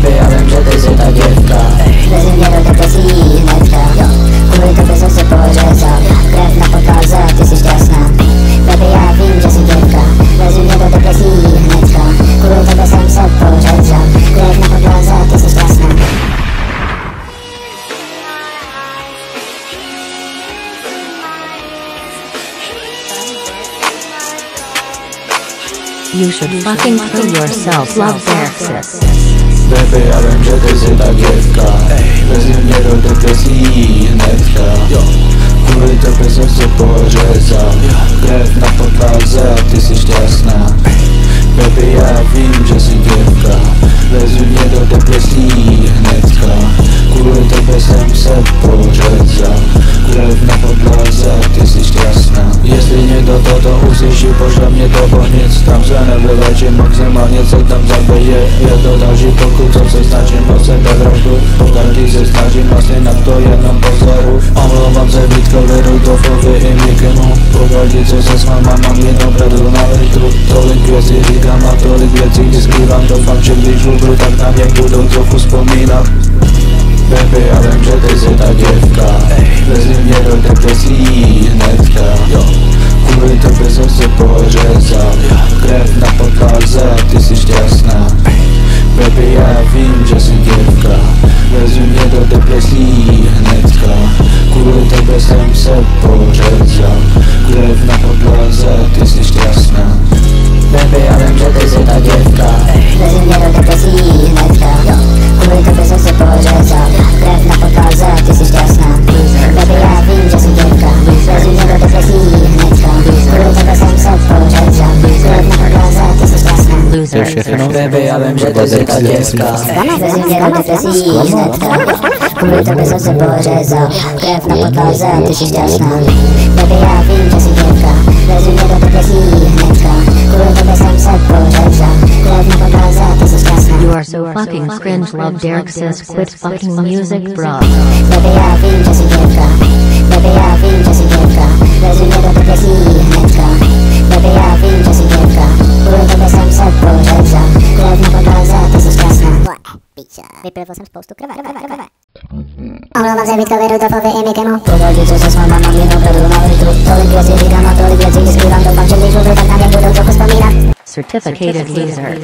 Baby, ja wiem, że ty jsi ta dziewka. Wezmij mnie do depresji hnedka. Kvůli tobě jsem se pořezal. Krev na podlaze, ty jsi šťastná. Baby, já vím, že jsi děvka. Wezmij mě do depresí hnedka. Kvůli tobě jsem se pořezal. Krev na podlaze, ty jsi šťastná. You should fucking kill yourself, love Derexis. Baby, ja wiem, że ty jsi ta dziewka. Wezmij mnie do depresji hnedka. Kvůli tobě jsem se pořezal. Krev na podlaze, ty jsi šťastná. Baby, já vím, že jsi děvka. Wezmij mě do depresí hnedka. Kvůli tobě jsem se pořezal. Krev na podlaze, ty jsi šťastná. Jestli někdo toto uslyší, pošle mě do bonic. Tam se nevylečím, maximálně se tam zabije. Je to další pokus, co se snažím o sebevraždu. Pokaždý se snažím, vlastně na to jenom pozoru. Omlouvám se Vítkovi, Rudolfovi i Mikimu. Pokaždý, co se s váma mám jenom bradu na litru. Tolik věcí říkám a tolik věcí kdy skrývám. Doufám, že když umru, tak na mě budou trochu vzpomínat. Baby, já vím, že ty jsi ta děvka. Vezmi mě do depresí hnedka. Kvůli tobě jsem se pořezal. Krev na podlaze, ty jsi šťastná. Baby, já vím, že jsi děvka. Vezmi mě do depresí hnedka. Kvůli tobě jsem se pořezal. Krev na podlaze, ty jsi šťastná. Baby, já vím, že ty jsi ta děvka. Vezmi mě do depresí hnedka. Kvůli tobě jsem se pořezal. Krev na podlaze, ty jsi šťastná. Baby, já vím, že jsi děvka. Vezmi mě do depresí hnedka. Kvůli tobě jsem se pořezal. Krev na podlaze, ty jsi šťastná. To je všechno. Baby, já vím, že ty jsi ta děvka. Vezmi mě do depresí hnedka. Kvůli tobě jsem se pořezal. Krev na podlaze, ty jsi šťastná. Baby, já vím, že jsi děvka. Vezmi mě do depresí hnedka. Kvůli tobě jsem se pořezal. Krev na podlaze, ty jsi šťastná. You are so fucking cringe, love Derexis, quit fucking music, bro. Baby, já vím, že jsi děvka. Baby, já vím, že jsi děvka. Vezmi mě do depresí hnedka. Baby, já vím, že jsi děvka. Kvůli tobě jsem se pořezal. Krev na podlaze, ty jsi šťastná. Vypil jsem spoustu krve. Omlouvám se Vítkovi, Rudolfovi i Mikimu. Pokaždý, co se s váma mám jenom bradu na litru. Tolik věcí říkám a tolik věcí kdy skrývám. Doufám, že když umru, tak na mě budou trochu vzpomínat. Certificated loser.